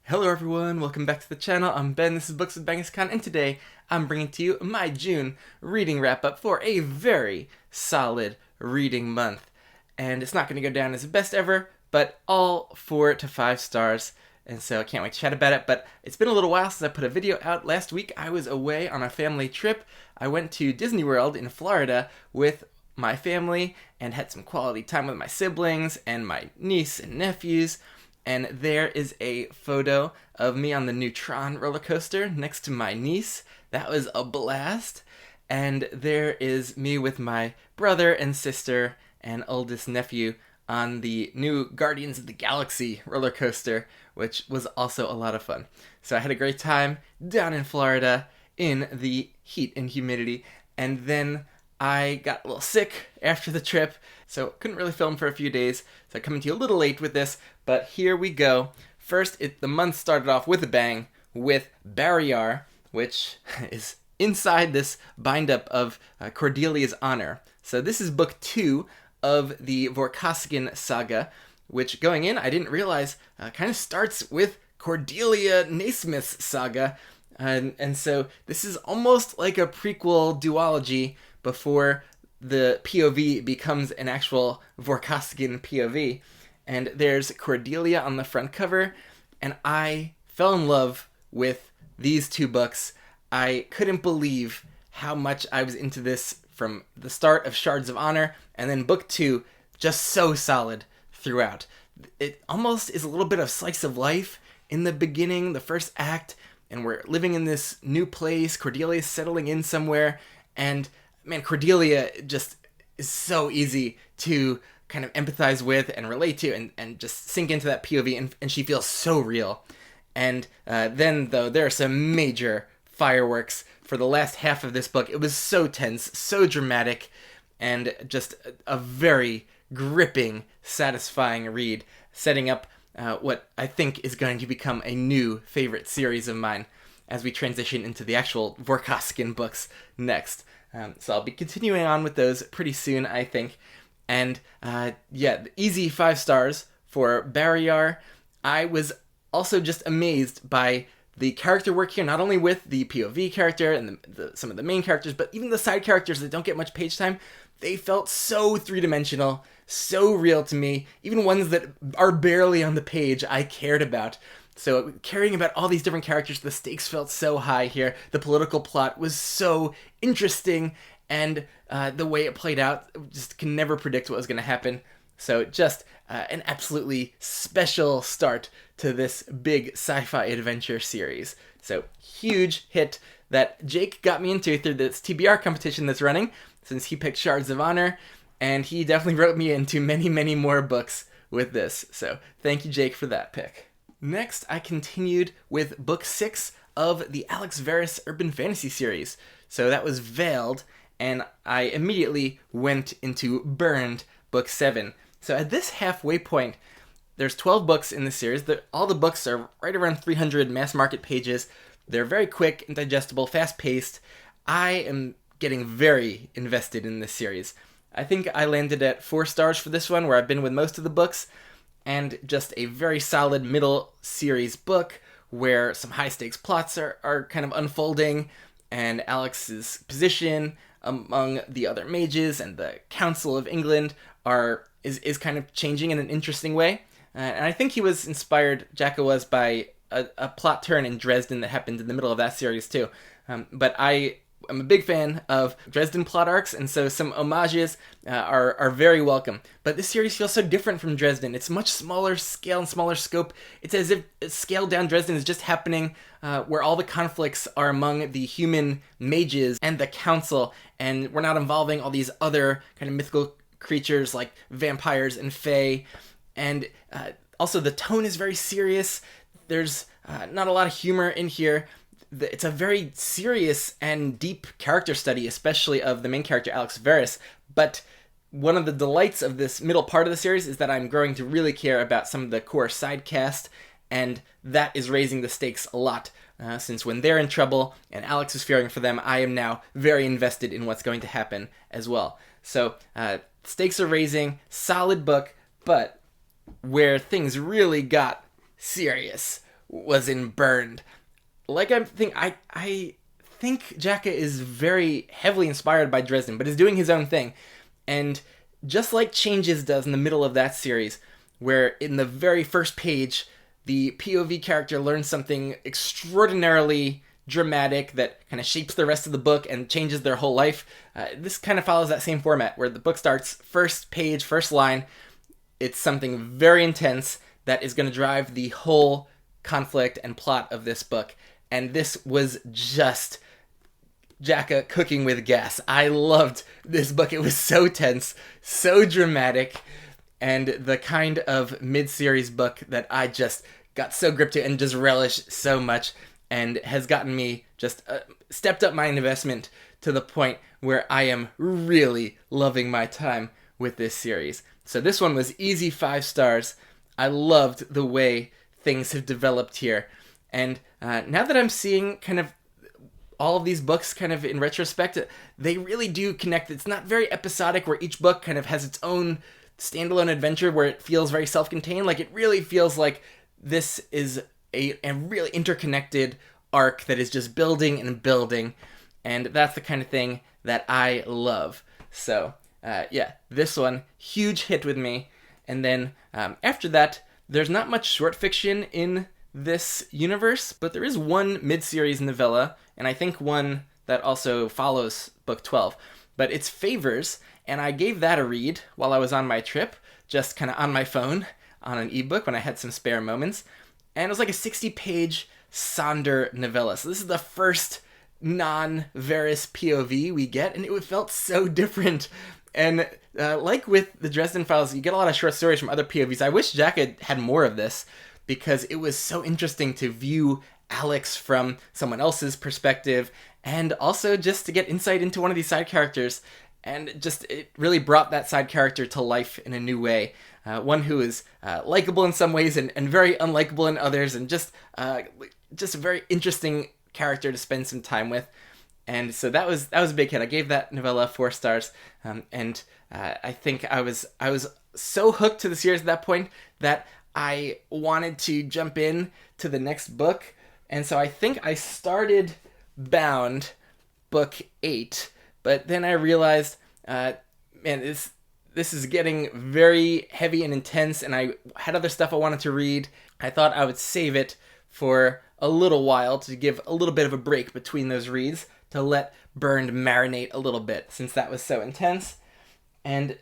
Hello everyone, welcome back to the channel. I'm Ben, this is Books with Bengiscon, and today I'm bringing to you my June reading wrap-up for a very solid reading month. And it's not going to go down as the best ever, but all 4 to 5 stars, and so I can't wait to chat about it. But it's been a little while since I put a video out. Last week I was away on a family trip. I went to Disney World in Florida with my family and had some quality time with my siblings and my niece and nephews. And there is a photo of me on the Neutron roller coaster next to my niece. That was a blast. And there is me with my brother and sister and oldest nephew on the new Guardians of the Galaxy roller coaster, which was also a lot of fun. So I had a great time down in Florida in the heat and humidity. And then I got a little sick after the trip, so couldn't really film for a few days. So I'm coming to you a little late with this, but here we go. First, the month started off with a bang with Barrayar, which is inside this bind-up of Cordelia's Honor. So this is book 2 of the Vorkosigan saga, which going in, I didn't realize, kind of starts with Cordelia Naismith's saga. And so this is almost like a prequel duology before the POV becomes an actual Vorkosigan POV. And there's Cordelia on the front cover, and I fell in love with these two books. I couldn't believe how much I was into this from the start of Shards of Honor, and then book 2, just so solid throughout. It almost is a little bit of slice of life in the beginning, the first act, and we're living in this new place. Cordelia's settling in somewhere, and man, Cordelia just is so easy to kind of empathize with and relate to and just sink into that POV, and she feels so real. And then, though, there are some major fireworks for the last half of this book. It was so tense, so dramatic, and just a very gripping, satisfying read, setting up what I think is going to become a new favorite series of mine as we transition into the actual Vorkosigan books next. So I'll be continuing on with those pretty soon, I think. And yeah, easy 5 stars for Barrayar. I was also just amazed by the character work here, not only with the POV character and some of the main characters, but even the side characters that don't get much page time. They felt so three-dimensional, so real to me. Even ones that are barely on the page I cared about. So caring about all these different characters, the stakes felt so high here. The political plot was so interesting, and the way it played out, just can never predict what was going to happen. So just an absolutely special start to this big sci-fi adventure series. So huge hit that Jake got me into through this TBR competition that's running, since he picked Shards of Honor, and he definitely wrote me into many, many more books with this. So thank you, Jake, for that pick. Next, I continued with book 6 of the Alex Verus Urban Fantasy series. So that was Veiled, and I immediately went into Burned, book 7. So at this halfway point, there's 12 books in the series. All the books are right around 300 mass market pages. They're very quick and digestible, fast-paced. I am getting very invested in this series. I think I landed at 4 stars for this one, where I've been with most of the books, and just a very solid middle series book where some high-stakes plots are kind of unfolding, and Alex's position among the other mages and the Council of England is kind of changing in an interesting way. And I think he was inspired, Jacko was, by a plot turn in Dresden that happened in the middle of that series too. But I'm a big fan of Dresden plot arcs, and so some homages are very welcome. But this series feels so different from Dresden. It's much smaller scale and smaller scope. It's as if scaled down Dresden is just happening where all the conflicts are among the human mages and the council, and we're not involving all these other kind of mythical creatures like vampires and fae. And also the tone is very serious. There's not a lot of humor in here. It's a very serious and deep character study, especially of the main character, Alex Verus. But one of the delights of this middle part of the series is that I'm growing to really care about some of the core side cast, and that is raising the stakes a lot. Since when they're in trouble and Alex is fearing for them, I am now very invested in what's going to happen as well. So stakes are raising, solid book, but where things really got serious was in Burned. Like I think Jacka is very heavily inspired by Dresden, but is doing his own thing. And just like Changes does in the middle of that series, where in the very first page, the POV character learns something extraordinarily dramatic that kind of shapes the rest of the book and changes their whole life. This kind of follows that same format, where the book starts first page, first line. It's something very intense that is going to drive the whole conflict and plot of this book. And this was just Jacka cooking with gas. I loved this book. It was so tense, so dramatic, and the kind of mid-series book that I just got so gripped to and just relished so much, and has gotten me just stepped up my investment to the point where I am really loving my time with this series. So this one was easy 5 stars. I loved the way things have developed here. And now that I'm seeing kind of all of these books kind of in retrospect, they really do connect. It's not very episodic where each book kind of has its own standalone adventure where it feels very self-contained. Like, it really feels like this is a really interconnected arc that is just building and building. And that's the kind of thing that I love. So, yeah, this one, huge hit with me. And then after that, there's not much short fiction in this universe, but there is one mid-series novella, and I think one that also follows book 12. But it's Favours, and I gave that a read while I was on my trip, just kind of on my phone, on an ebook when I had some spare moments. And it was like a 60-page Sonder novella. So this is the first non-Varys POV we get, and it felt so different. And like with the Dresden Files, you get a lot of short stories from other POVs. I wish Jack had more of this, because it was so interesting to view Alex from someone else's perspective, and also just to get insight into one of these side characters. And just, it really brought that side character to life in a new way. One who is likable in some ways and very unlikable in others, and just a very interesting character to spend some time with. And so that was a big hit. I gave that novella 4 stars, and I think I was so hooked to the series at that point that I wanted to jump in to the next book. And so I think I started Bound, book 8, but then I realized, man, this is getting very heavy and intense, and I had other stuff I wanted to read. I thought I would save it for a little while to give a little bit of a break between those reads, to let Burned marinate a little bit, since that was so intense. And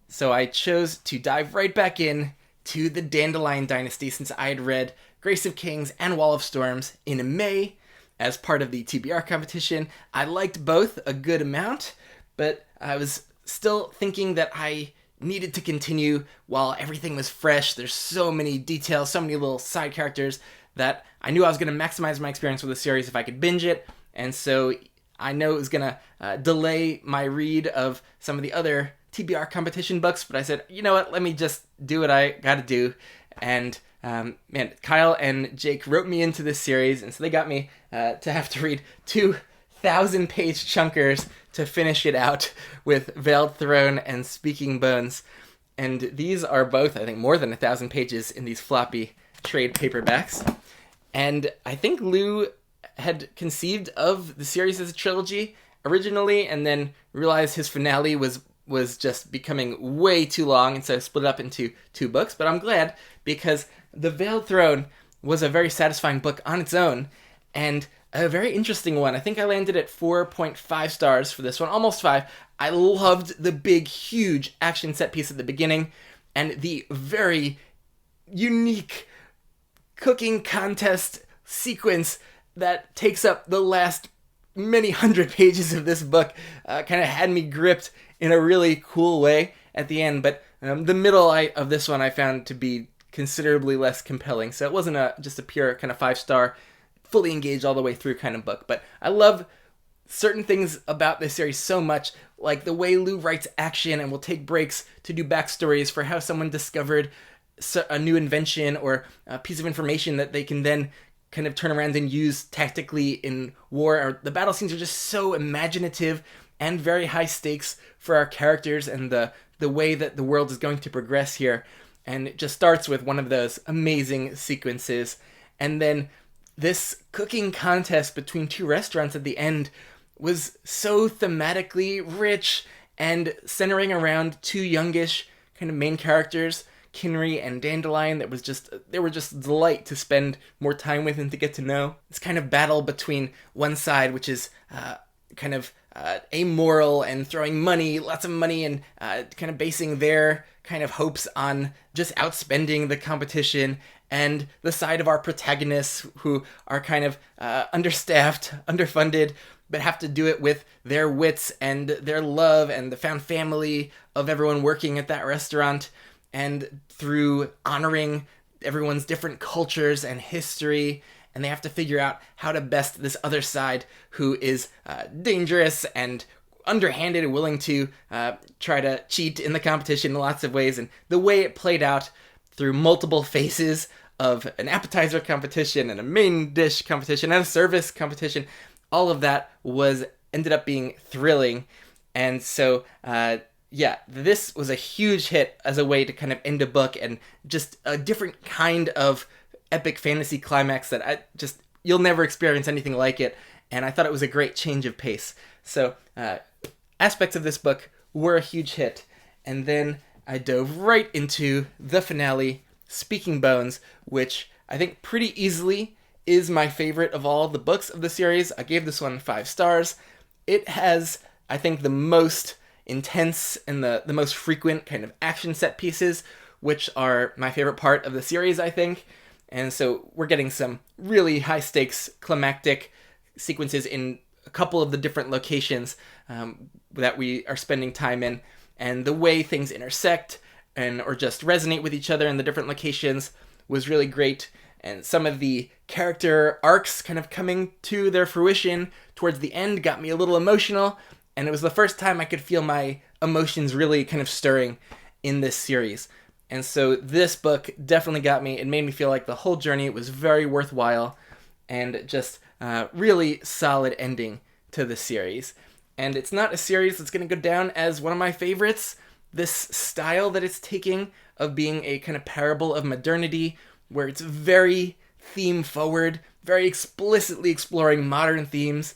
so I chose to dive right back in to the Dandelion Dynasty, since I had read Grace of Kings and Wall of Storms in May as part of the TBR competition. I liked both a good amount, but I was still thinking that I needed to continue while everything was fresh. There's so many details, so many little side characters, that I knew I was going to maximize my experience with the series if I could binge it. And so I know it was going to delay my read of some of the other TBR competition books, but I said, you know what, let me just do what I gotta do. And man, Kyle and Jake wrote me into this series, and so they got me to have to read 2,000-page chunkers to finish it out with Veiled Throne and Speaking Bones. And these are both, I think, more than 1,000 pages in these floppy trade paperbacks. And I think Lou had conceived of the series as a trilogy originally, and then realized his finale was just becoming way too long, and so split it up into 2 books. But I'm glad, because The Veiled Throne was a very satisfying book on its own, and a very interesting one. I think I landed at 4.5 stars for this one, almost 5. I loved the big, huge action set piece at the beginning, and the very unique cooking contest sequence that takes up the last many hundred pages of this book. Kind of had me gripped in a really cool way at the end, but the middle of this one I found to be considerably less compelling, so it wasn't just a pure kind of 5-star, fully engaged all the way through kind of book. But I love certain things about this series so much, like the way Lou writes action and will take breaks to do backstories for how someone discovered a new invention or a piece of information that they can then kind of turn around and use tactically in war. The battle scenes are just so imaginative and very high stakes for our characters and the way that the world is going to progress here. And it just starts with one of those amazing sequences. And then this cooking contest between two restaurants at the end was so thematically rich and centering around two youngish kind of main characters, Kinry and Dandelion, they were just a delight to spend more time with and to get to know. This kind of battle between one side, which is kind of amoral and throwing lots of money, and kind of basing their kind of hopes on just outspending the competition, and the side of our protagonists who are kind of understaffed, underfunded, but have to do it with their wits and their love and the found family of everyone working at that restaurant, and through honoring everyone's different cultures and history. And they have to figure out how to best this other side who is dangerous and underhanded and willing to try to cheat in the competition in lots of ways. And the way it played out through multiple phases of an appetizer competition and a main dish competition and a service competition, all of that ended up being thrilling. And so this was a huge hit as a way to kind of end a book, and just a different kind of epic fantasy climax that you'll never experience anything like it. And I thought it was a great change of pace. So aspects of this book were a huge hit. And then I dove right into the finale, Speaking Bones, which I think pretty easily is my favorite of all the books of the series. I gave this one 5 stars. It has, I think, the most intense and the most frequent kind of action set pieces, which are my favorite part of the series, I think. And so we're getting some really high stakes climactic sequences in a couple of the different locations that we are spending time in, and the way things intersect or just resonate with each other in the different locations was really great. And some of the character arcs kind of coming to their fruition towards the end got me a little emotional, and it was the first time I could feel my emotions really kind of stirring in this series. And so this book definitely got me. It made me feel like the whole journey was very worthwhile, and just really solid ending to the series. And it's not a series that's going to go down as one of my favorites. This style that it's taking of being a kind of parable of modernity, where it's very theme forward, very explicitly exploring modern themes,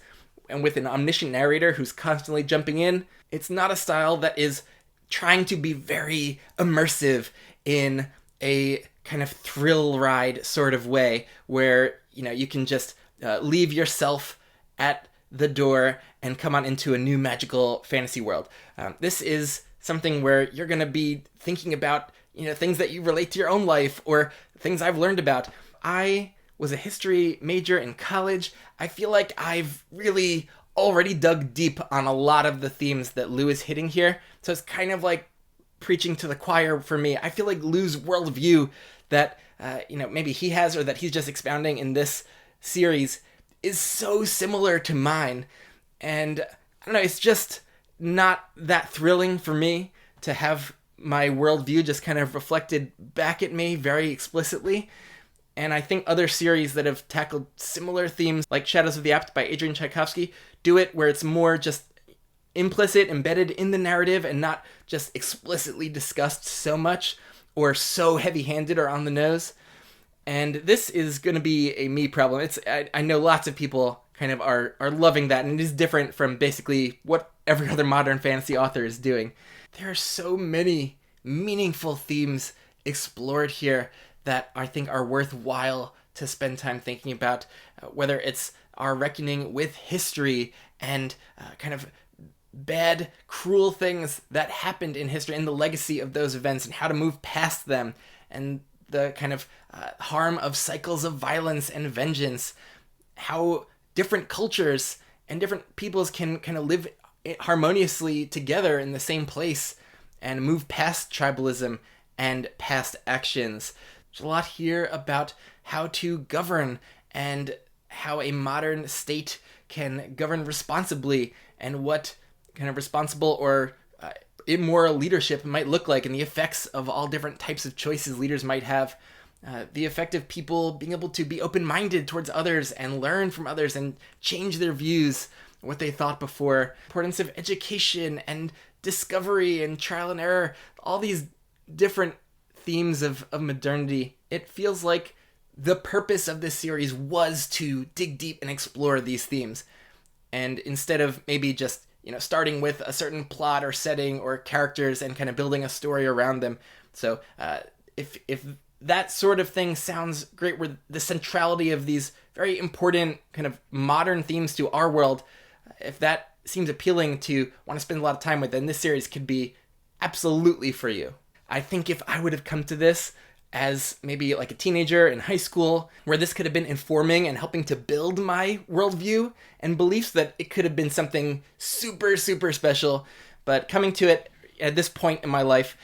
and with an omniscient narrator who's constantly jumping in. It's not a style that is trying to be very immersive in a kind of thrill ride sort of way, where you can just leave yourself at the door and come on into a new magical fantasy world. This is something where you're going to be thinking about things that you relate to your own life, or things I've learned about. I was a history major in college. I feel like I've really already dug deep on a lot of the themes that Lou is hitting here. So it's kind of like preaching to the choir for me. I feel like Lou's worldview that maybe he has, or that he's just expounding in this series, is so similar to mine. And I don't know, it's just not that thrilling for me to have my worldview just kind of reflected back at me very explicitly. And I think other series that have tackled similar themes, like Shadows of the Apt by Adrian Tchaikovsky, do it where it's more just implicit, embedded in the narrative, and not just explicitly discussed so much, or so heavy-handed or on the nose. And this is going to be a me problem. I know lots of people kind of are loving that, and it is different from basically what every other modern fantasy author is doing. There are so many meaningful themes explored here that I think are worthwhile to spend time thinking about, whether it's our reckoning with history and kind of bad, cruel things that happened in history and the legacy of those events and how to move past them, and the kind of harm of cycles of violence and vengeance, how different cultures and different peoples can kind of live harmoniously together in the same place and move past tribalism and past actions. There's a lot here about how to govern and how a modern state can govern responsibly, and what kind of responsible or immoral leadership might look like, and the effects of all different types of choices leaders might have. The effect of people being able to be open-minded towards others and learn from others and change their views, what they thought before. Importance of education and discovery and trial and error. All these different themes of modernity. It feels like the purpose of this series was to dig deep and explore these themes. And instead of maybe just, starting with a certain plot or setting or characters and kind of building a story around them. So if that sort of thing sounds great, where the centrality of these very important kind of modern themes to our world, if that seems appealing to want to spend a lot of time with, then this series could be absolutely for you. I think if I would have come to this as maybe like a teenager in high school, where this could have been informing and helping to build my worldview and beliefs, that it could have been something super, super special. But coming to it at this point in my life,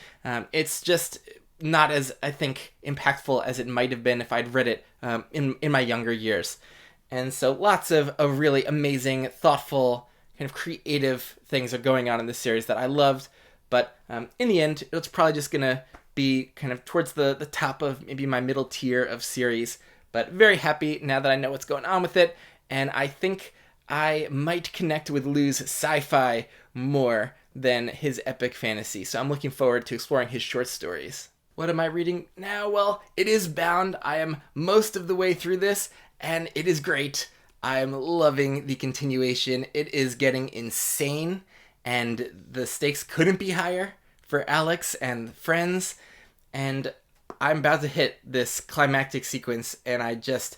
it's just not as, I think, impactful as it might have been if I'd read it in my younger years. And so lots of really amazing, thoughtful, kind of creative things are going on in this series that I loved. But in the end, it's probably just going to be kind of towards the top of maybe my middle tier of series. But very happy now that I know what's going on with it. And I think I might connect with Lou's sci-fi more than his epic fantasy. So I'm looking forward to exploring his short stories. What am I reading now? Well, it is Bound. I am most of the way through this, and it is great. I'm loving the continuation. It is getting insane, and the stakes couldn't be higher for Alex and friends. And I'm about to hit this climactic sequence, and I just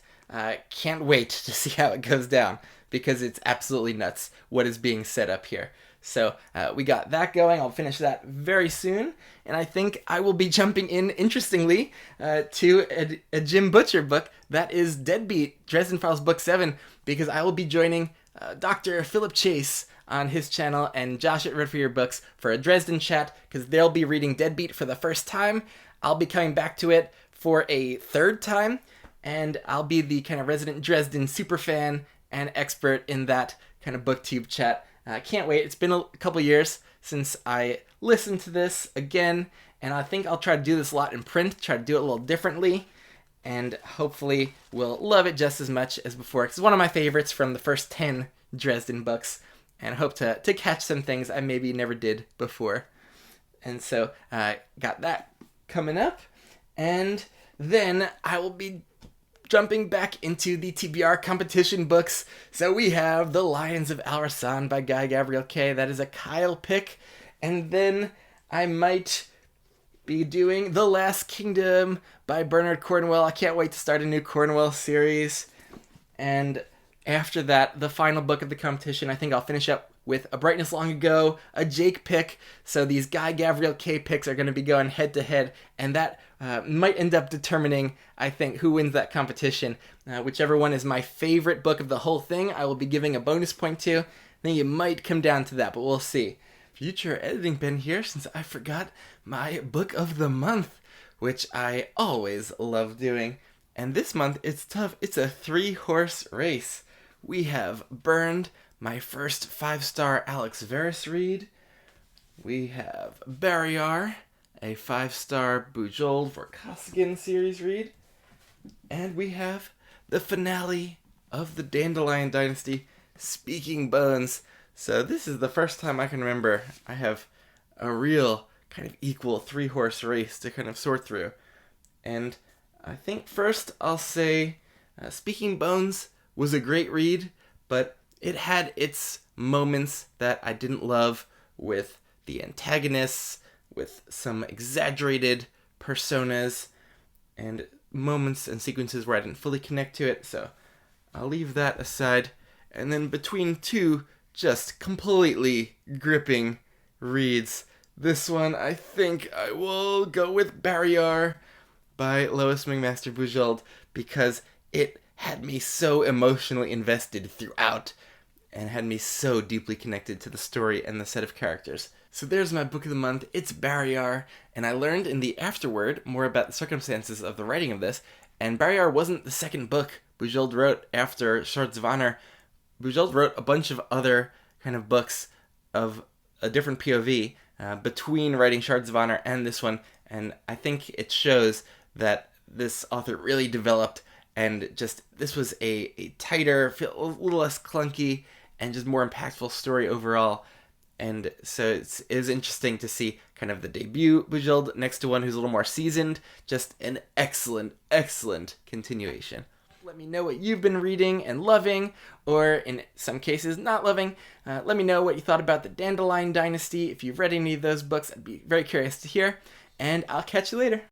can't wait to see how it goes down, because it's absolutely nuts what is being set up here. So we got that going. I'll finish that very soon. And I think I will be jumping in, interestingly, to a Jim Butcher book. That is Deadbeat, Dresden Files Book 7, because I will be joining Dr. Philip Chase on his channel and Josh at Read For Your Books for a Dresden chat, because they'll be reading Deadbeat for the first time. I'll be coming back to it for a third time, and I'll be the kind of resident Dresden superfan and expert in that kind of booktube chat. I can't wait. It's been a couple years since I listened to this again, and I think I'll try to do this a lot in print, try to do it a little differently, and hopefully we'll love it just as much as before. It's one of my favorites from the first 10 Dresden books, and I hope to catch some things I maybe never did before. And so got that coming up, and then I will be jumping back into the TBR competition books. So we have The Lions of Al-Rassan by Guy Gabriel Kay. That is a Kyle pick. And then I might be doing The Last Kingdom by Bernard Cornwell. I can't wait to start a new Cornwell series. And after that, the final book of the competition, I think I'll finish up with A Brightness Long Ago, a Jake pick. So these Guy Gabriel Kay picks are going to be going head to head, and that might end up determining, I think, who wins that competition. Whichever one is my favorite book of the whole thing, I will be giving a bonus point to. I think it might come down to that, but we'll see. Future editing Ben here, since I forgot my book of the month, which I always love doing. And this month, it's tough. It's a 3-horse race. We have Burned, my first 5-star Alex Verus read. We have Barrayar, a 5-star Bujold Vorkosigan series read. And we have the finale of the Dandelion Dynasty, Speaking Bones. So this is the first time I can remember I have a real kind of equal 3-horse race to kind of sort through. And I think first I'll say Speaking Bones was a great read, but it had its moments that I didn't love, with the antagonists, with some exaggerated personas, and moments and sequences where I didn't fully connect to it, so I'll leave that aside. And then between two just completely gripping reads, this one I think I will go with Barrayar by Lois McMaster Bujold, because it had me so emotionally invested throughout and had me so deeply connected to the story and the set of characters. So there's my book of the month. It's Barrayar, and I learned in the afterword more about the circumstances of the writing of this, and Barrayar wasn't the second book Bujold wrote after Shards of Honor. Bujold wrote a bunch of other kind of books of a different POV between writing Shards of Honor and this one, and I think it shows that this author really developed, and just this was a tighter, a little less clunky, and just more impactful story overall. And so it was interesting to see kind of the debut Bujold next to one who's a little more seasoned. Just an excellent, excellent continuation. Let me know what you've been reading and loving, or in some cases not loving. Let me know what you thought about the Dandelion Dynasty. If you've read any of those books, I'd be very curious to hear. And I'll catch you later.